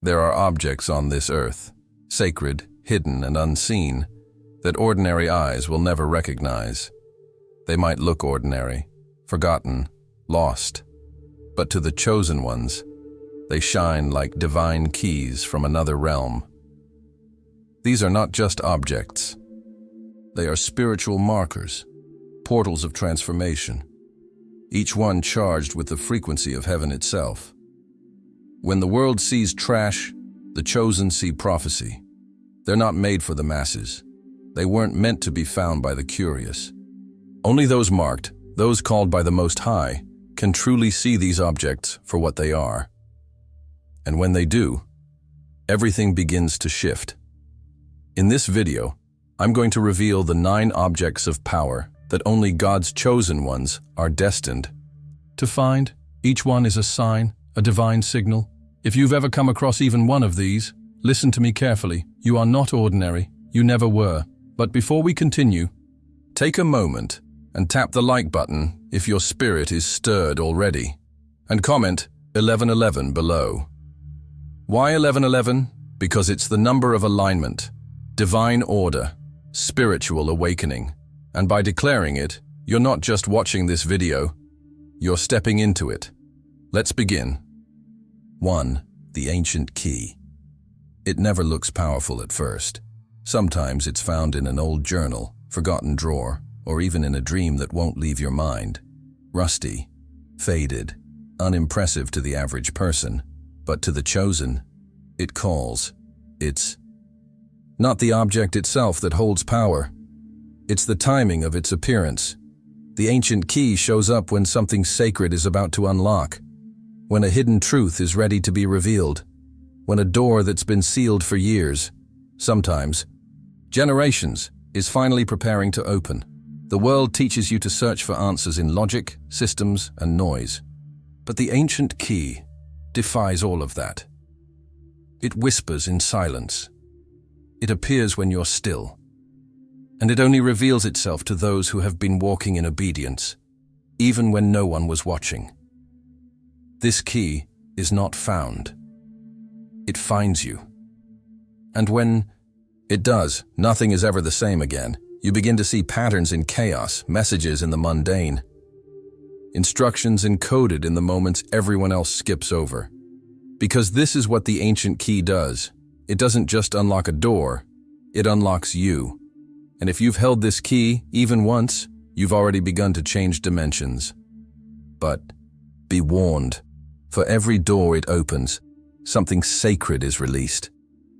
There are objects on this earth, sacred, hidden, and unseen, that ordinary eyes will never recognize. They might look ordinary, forgotten, lost, but to the chosen ones, they shine like divine keys from another realm. These are not just objects. They are spiritual markers, portals of transformation, each one charged with the frequency of heaven itself. When the world sees trash, the chosen see prophecy. They're not made for the masses. They weren't meant to be found by the curious. Only those marked, those called by the Most High, can truly see these objects for what they are. And when they do, everything begins to shift. In this video, I'm going to reveal the 9 objects of power that only God's chosen ones are destined to find. Each one is a sign, a divine signal. If you've ever come across even one of these, listen to me carefully. You are not ordinary. You never were. But before we continue, take a moment and tap the like button if your spirit is stirred already, and comment 1111 below. Why 1111? Because it's the number of alignment, divine order, spiritual awakening. And by declaring it, you're not just watching this video, you're stepping into it. Let's begin. 1. The ancient key. It never looks powerful at first. Sometimes it's found in an old journal, forgotten drawer, or even in a dream that won't leave your mind. Rusty, faded, unimpressive to the average person, but to the chosen, it calls. It's not the object itself that holds power. It's the timing of its appearance. The ancient key shows up when something sacred is about to unlock, when a hidden truth is ready to be revealed, when a door that's been sealed for years, sometimes generations, is finally preparing to open. The world teaches you to search for answers in logic, systems, and noise. But the ancient key defies all of that. It whispers in silence. It appears when you're still. And it only reveals itself to those who have been walking in obedience, even when no one was watching. This key is not found. It finds you. And when it does, nothing is ever the same again. You begin to see patterns in chaos, messages in the mundane, instructions encoded in the moments everyone else skips over. Because this is what the ancient key does. It doesn't just unlock a door, it unlocks you. And if you've held this key even once, you've already begun to change dimensions. But be warned, for every door it opens, something sacred is released.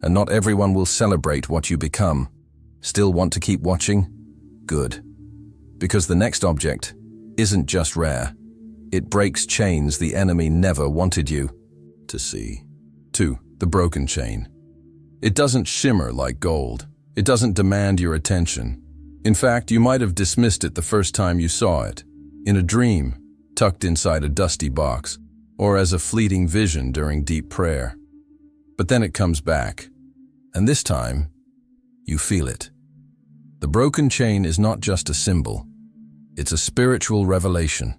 And not everyone will celebrate what you become. Still want to keep watching? Good. Because the next object isn't just rare. It breaks chains the enemy never wanted you to see. 2. The broken chain. It doesn't shimmer like gold. It doesn't demand your attention. In fact, you might have dismissed it the first time you saw it, in a dream, tucked inside a dusty box, or as a fleeting vision during deep prayer. But then it comes back, and this time, you feel it. The broken chain is not just a symbol. It's a spiritual revelation,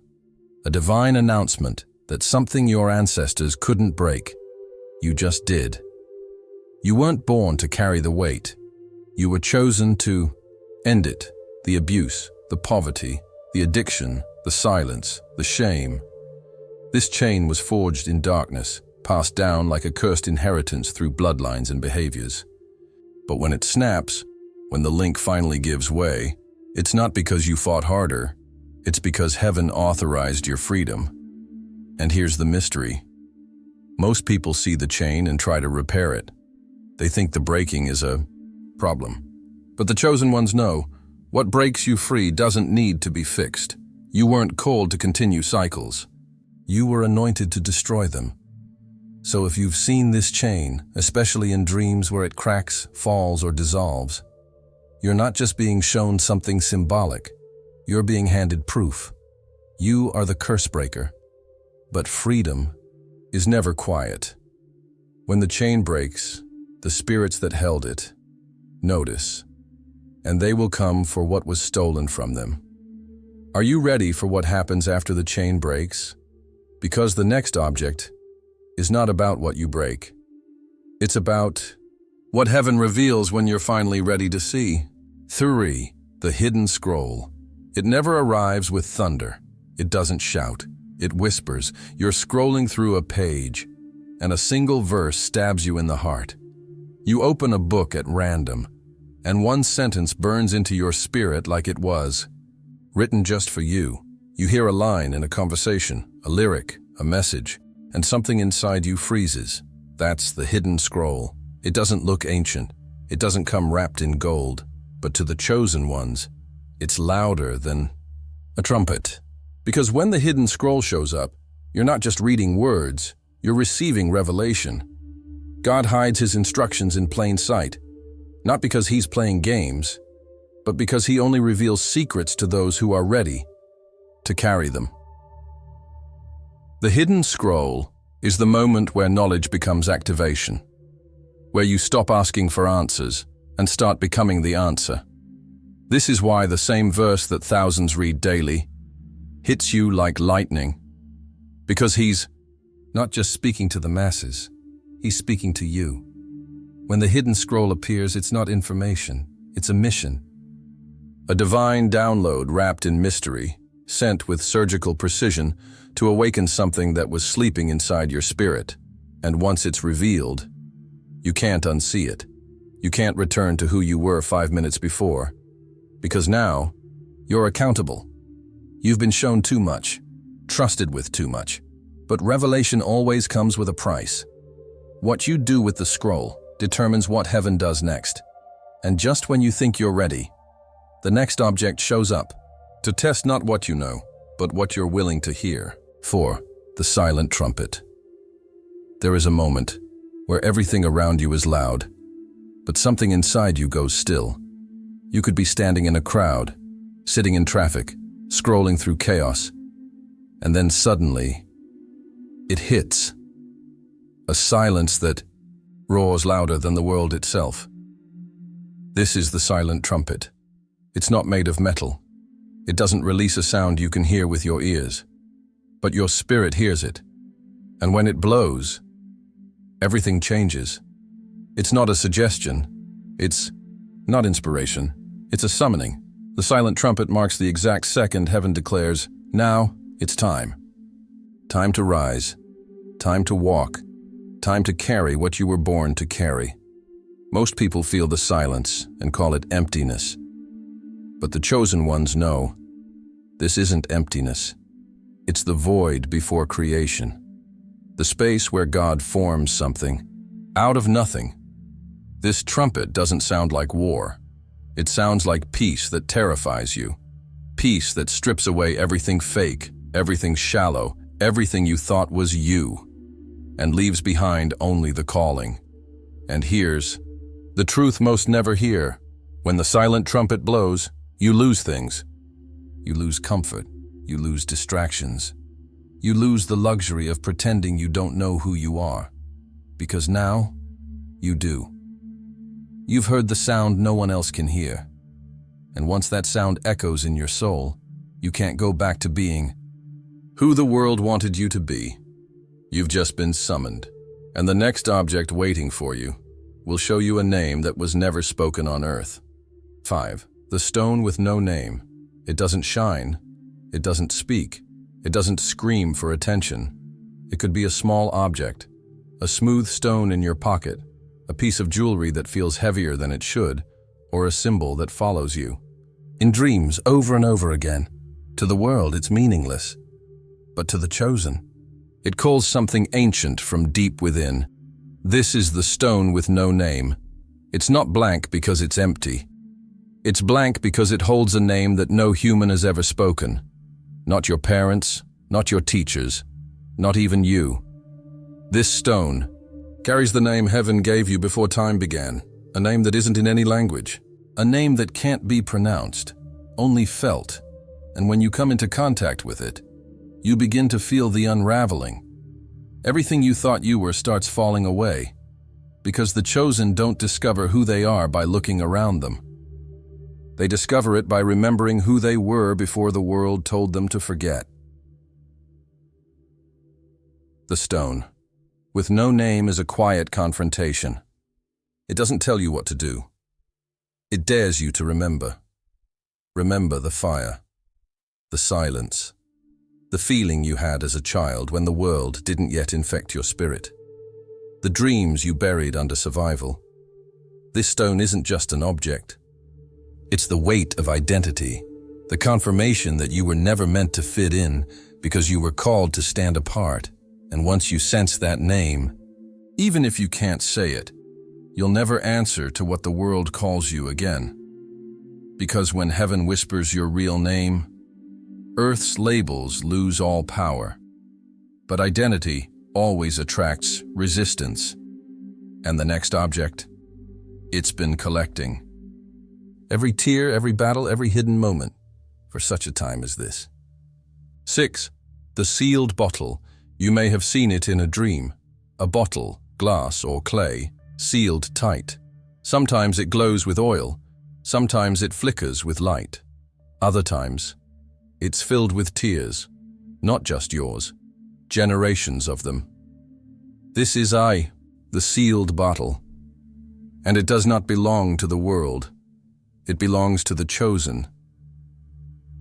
a divine announcement that something your ancestors couldn't break, you just did. You weren't born to carry the weight. You were chosen to end it, the abuse, the poverty, the addiction, the silence, the shame. This chain was forged in darkness, passed down like a cursed inheritance through bloodlines and behaviors. But when it snaps, when the link finally gives way, it's not because you fought harder, it's because heaven authorized your freedom. And here's the mystery. Most people see the chain and try to repair it. They think the breaking is a problem. But the chosen ones know, what breaks you free doesn't need to be fixed. You weren't called to continue cycles. You were anointed to destroy them. So if you've seen this chain, especially in dreams where it cracks, falls, or dissolves, you're not just being shown something symbolic, you're being handed proof. You are the curse breaker. But freedom is never quiet. When the chain breaks, the spirits that held it notice, and they will come for what was stolen from them. Are you ready for what happens after the chain breaks? Because the next object is not about what you break. It's about what heaven reveals when you're finally ready to see. 3. The Hidden Scroll. It never arrives with thunder. It doesn't shout. It whispers. You're scrolling through a page, and a single verse stabs you in the heart. You open a book at random, and one sentence burns into your spirit like it was written just for you. You hear a line in a conversation, a lyric, a message, and something inside you freezes. That's the hidden scroll. It doesn't look ancient. It doesn't come wrapped in gold. But to the chosen ones, it's louder than a trumpet. Because when the hidden scroll shows up, you're not just reading words, you're receiving revelation. God hides his instructions in plain sight, not because he's playing games, but because he only reveals secrets to those who are ready to carry them. The hidden scroll is the moment where knowledge becomes activation, where you stop asking for answers and start becoming the answer. This is why the same verse that thousands read daily hits you like lightning, because he's not just speaking to the masses, he's speaking to you. When the hidden scroll appears, it's not information, it's a mission. A divine download wrapped in mystery, sent with surgical precision to awaken something that was sleeping inside your spirit. And once it's revealed, you can't unsee it. You can't return to who you were 5 minutes before, because now you're accountable. You've been shown too much, trusted with too much, but revelation always comes with a price. What you do with the scroll determines what heaven does next. And just when you think you're ready, the next object shows up to test not what you know, but what you're willing to hear. 4. The Silent Trumpet. There is a moment where everything around you is loud, but something inside you goes still. You could be standing in a crowd, sitting in traffic, scrolling through chaos, and then suddenly, it hits. A silence that roars louder than the world itself. This is the silent trumpet. It's not made of metal. It doesn't release a sound you can hear with your ears, but your spirit hears it. And when it blows, everything changes. It's not a suggestion. It's not inspiration. It's a summoning. The silent trumpet marks the exact second heaven declares, now it's time. Time to rise. Time to walk. Time to carry what you were born to carry. Most people feel the silence and call it emptiness. But the chosen ones know this isn't emptiness. It's the void before creation. The space where God forms something out of nothing. This trumpet doesn't sound like war. It sounds like peace that terrifies you. Peace that strips away everything fake, everything shallow, everything you thought was you, and leaves behind only the calling. And here's the truth most never hear. When the silent trumpet blows, you lose things. You lose comfort. You lose distractions. You lose the luxury of pretending you don't know who you are. Because now, you do. You've heard the sound no one else can hear. And once that sound echoes in your soul, you can't go back to being who the world wanted you to be. You've just been summoned. And the next object waiting for you will show you a name that was never spoken on earth. 5. The stone with no name. It doesn't shine. It doesn't speak. It doesn't scream for attention. It could be a small object, a smooth stone in your pocket, a piece of jewelry that feels heavier than it should, or a symbol that follows you. In dreams, over and over again. To the world, it's meaningless. But to the chosen, it calls something ancient from deep within. This is the stone with no name. It's not blank because it's empty. It's blank because it holds a name that no human has ever spoken. Not your parents, not your teachers, not even you. This stone carries the name heaven gave you before time began, a name that isn't in any language, a name that can't be pronounced, only felt. And when you come into contact with it, you begin to feel the unraveling. Everything you thought you were starts falling away, because the chosen don't discover who they are by looking around them. They discover it by remembering who they were before the world told them to forget. The stone. with no name is a quiet confrontation. It doesn't tell you what to do. It dares you to remember. Remember the fire, the silence, the feeling you had as a child when the world didn't yet infect your spirit, the dreams you buried under survival. This stone isn't just an object. It's the weight of identity, the confirmation that you were never meant to fit in because you were called to stand apart. And once you sense that name, even if you can't say it, you'll never answer to what the world calls you again. Because when heaven whispers your real name, earth's labels lose all power. But identity always attracts resistance. And the next object? It's been collecting. Every tear, every battle, every hidden moment, for such a time as this. 6. The sealed bottle. You may have seen it in a dream. A bottle, glass or clay, sealed tight. Sometimes it glows with oil. Sometimes it flickers with light. Other times, it's filled with tears. Not just yours. Generations of them. This is I, the sealed bottle. And it does not belong to the world. It belongs to the chosen.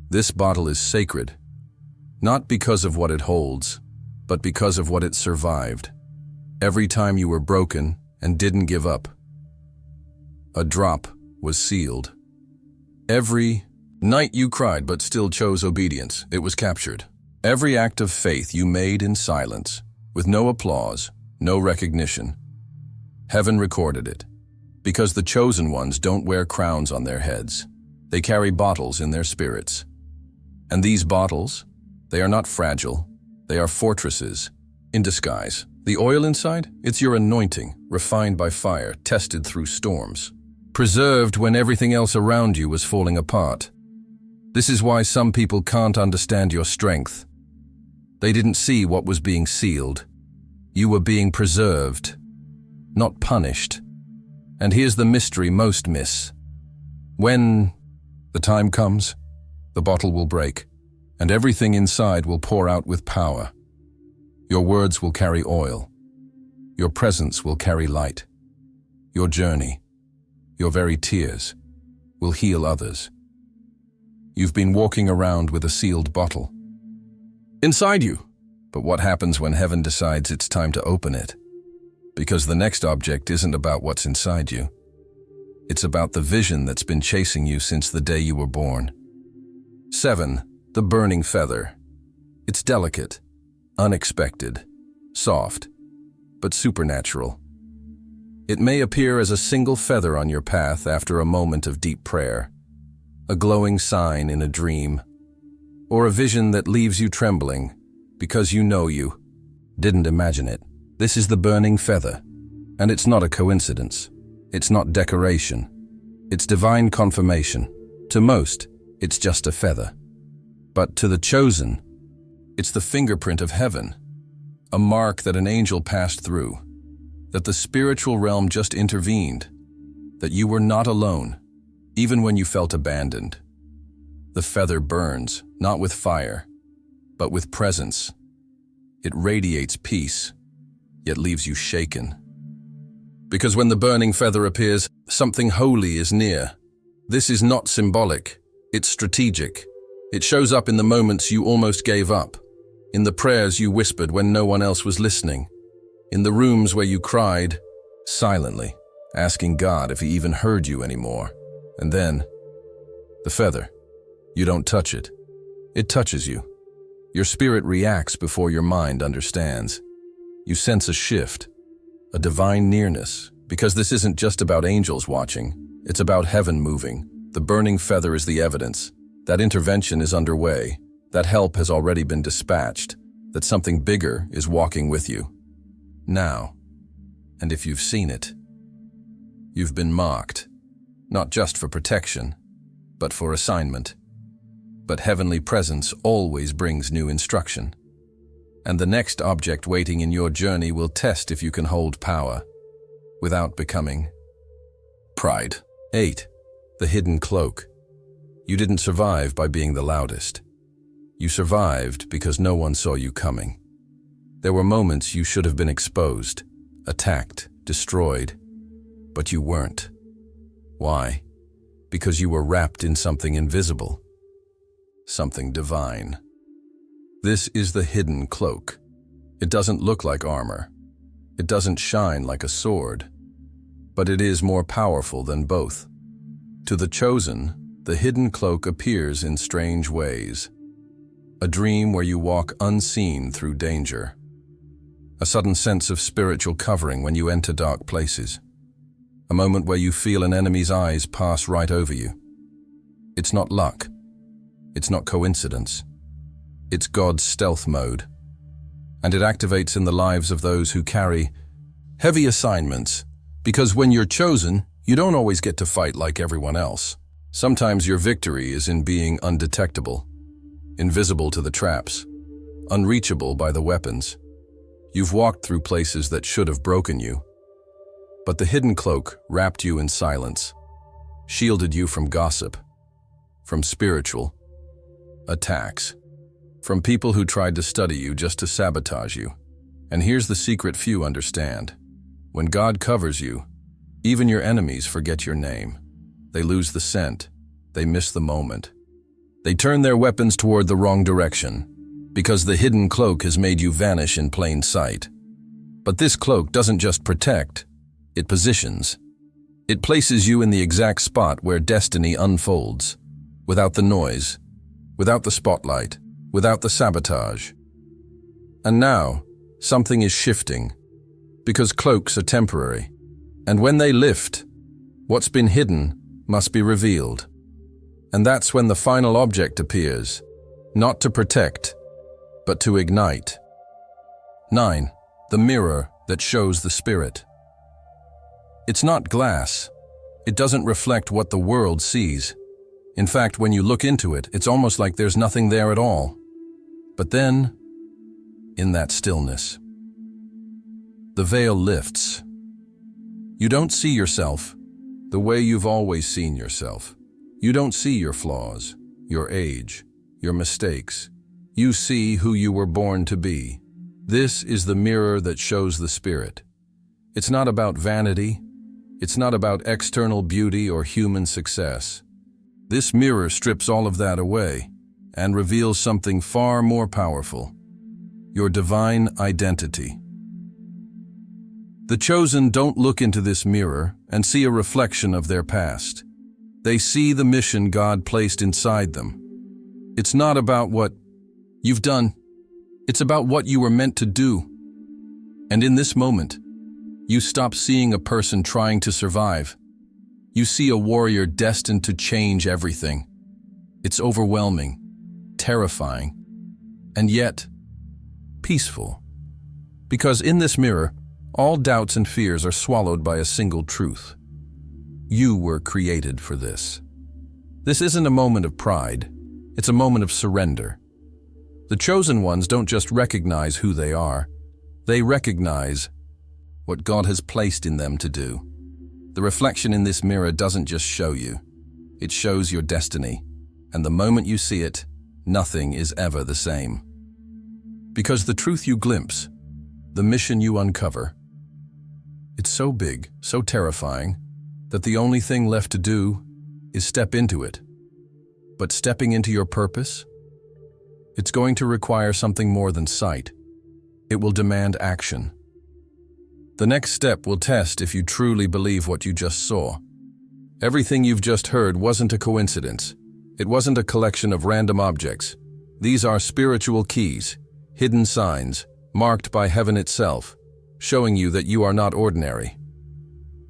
This bottle is sacred, not because of what it holds, but because of what it survived. Every time you were broken and didn't give up, a drop was sealed. Every night you cried but still chose obedience, it was captured. Every act of faith you made in silence, with no applause, no recognition. Heaven recorded it, because the chosen ones don't wear crowns on their heads. They carry bottles in their spirits. And these bottles, they are not fragile. They are fortresses, in disguise. The oil inside, it's your anointing, refined by fire, tested through storms. Preserved when everything else around you was falling apart. This is why some people can't understand your strength. They didn't see what was being sealed. You were being preserved, not punished. And here's the mystery most miss. When the time comes, the bottle will break, and everything inside will pour out with power. Your words will carry oil. Your presence will carry light. Your journey, your very tears, will heal others. You've been walking around with a sealed bottle inside you. But what happens when heaven decides it's time to open it? Because the next object isn't about what's inside you. It's about the vision that's been chasing you since the day you were born. 7. The burning feather. It's delicate, unexpected, soft, but supernatural. It may appear as a single feather on your path after a moment of deep prayer, a glowing sign in a dream, or a vision that leaves you trembling because you know you didn't imagine it. This is the burning feather, and it's not a coincidence. It's not decoration. It's divine confirmation. To most, it's just a feather. But to the chosen, it's the fingerprint of heaven, a mark that an angel passed through, that the spiritual realm just intervened, that you were not alone, even when you felt abandoned. The feather burns, not with fire, but with presence. It radiates peace, yet leaves you shaken. Because when the burning feather appears, something holy is near. This is not symbolic, it's strategic. It shows up in the moments you almost gave up, in the prayers you whispered when no one else was listening, in the rooms where you cried silently, asking God if he even heard you anymore. And then, the feather. You don't touch it. It touches you. Your spirit reacts before your mind understands. You sense a shift, a divine nearness, because this isn't just about angels watching, it's about heaven moving. The burning feather is the evidence. That intervention is underway, that help has already been dispatched, that something bigger is walking with you. Now, and if you've seen it, you've been marked, not just for protection, but for assignment. But heavenly presence always brings new instruction. And the next object waiting in your journey will test if you can hold power without becoming pride. 8. The hidden cloak. You didn't survive by being the loudest. You survived because no one saw you coming. There were moments you should have been exposed, attacked, destroyed, but you weren't. Why? Because you were wrapped in something invisible, something divine. This is the hidden cloak. It doesn't look like armor. It doesn't shine like a sword, but it is more powerful than both. To the chosen, the hidden cloak appears in strange ways. A dream where you walk unseen through danger. A sudden sense of spiritual covering when you enter dark places. A moment where you feel an enemy's eyes pass right over you. It's not luck. It's not coincidence. It's God's stealth mode. And it activates in the lives of those who carry heavy assignments, because when you're chosen, you don't always get to fight like everyone else. Sometimes your victory is in being undetectable, invisible to the traps, unreachable by the weapons. You've walked through places that should have broken you, but the hidden cloak wrapped you in silence, shielded you from gossip, from spiritual attacks, from people who tried to study you just to sabotage you. And here's the secret few understand. When God covers you, even your enemies forget your name. They lose the scent. They miss the moment. They turn their weapons toward the wrong direction, because the hidden cloak has made you vanish in plain sight. But this cloak doesn't just protect, it positions. It places you in the exact spot where destiny unfolds, without the noise, without the spotlight, without the sabotage. And now, something is shifting, because cloaks are temporary. And when they lift, what's been hidden must be revealed. And that's when the final object appears, not to protect, but to ignite. 9. The mirror that shows the spirit. It's not glass. It doesn't reflect what the world sees. In fact, when you look into it, it's almost like there's nothing there at all. But then, in that stillness, the veil lifts. You don't see yourself the way you've always seen yourself. You don't see your flaws, your age, your mistakes. You see who you were born to be. This is the mirror that shows the spirit. It's not about vanity. It's not about external beauty or human success. This mirror strips all of that away and reveals something far more powerful: your divine identity. The chosen don't look into this mirror and see a reflection of their past. They see the mission God placed inside them. It's not about what you've done. It's about what you were meant to do. And in this moment, you stop seeing a person trying to survive. You see a warrior destined to change everything. It's overwhelming, terrifying, and yet peaceful. Because in this mirror, all doubts and fears are swallowed by a single truth. You were created for this. This isn't a moment of pride. It's a moment of surrender. The chosen ones don't just recognize who they are. They recognize what God has placed in them to do. The reflection in this mirror doesn't just show you. It shows your destiny. And the moment you see it, nothing is ever the same. Because the truth you glimpse, the mission you uncover, it's so big, so terrifying, that the only thing left to do is step into it. But stepping into your purpose, it's going to require something more than sight. It will demand action. The next step will test if you truly believe what you just saw. Everything you've just heard wasn't a coincidence. It wasn't a collection of random objects. These are spiritual keys, hidden signs, marked by heaven itself, showing you that you are not ordinary.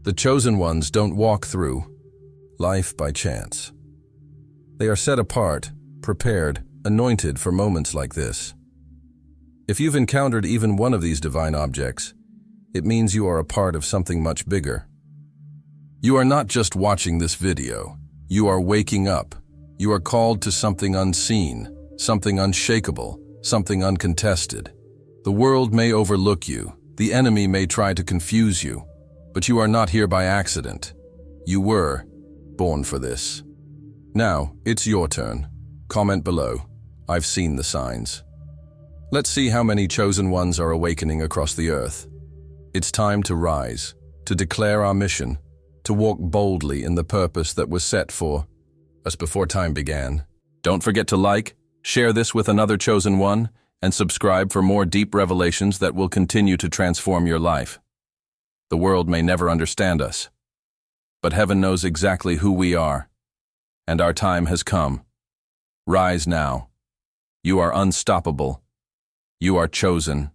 The chosen ones don't walk through life by chance. They are set apart, prepared, anointed for moments like this. If you've encountered even one of these divine objects, it means you are a part of something much bigger. You are not just watching this video. You are waking up. You are called to something unseen, something unshakable, something uncontested. The world may overlook you. The enemy may try to confuse you, but you are not here by accident. You were born for this. Now, it's your turn. Comment below. I've seen the signs. Let's see how many chosen ones are awakening across the earth. It's time to rise, to declare our mission, to walk boldly in the purpose that was set for us before time began. Don't forget to like, share this with another chosen one, and subscribe for more deep revelations that will continue to transform your life. The world may never understand us, but heaven knows exactly who we are, and our time has come. Rise now. You are unstoppable. You are chosen.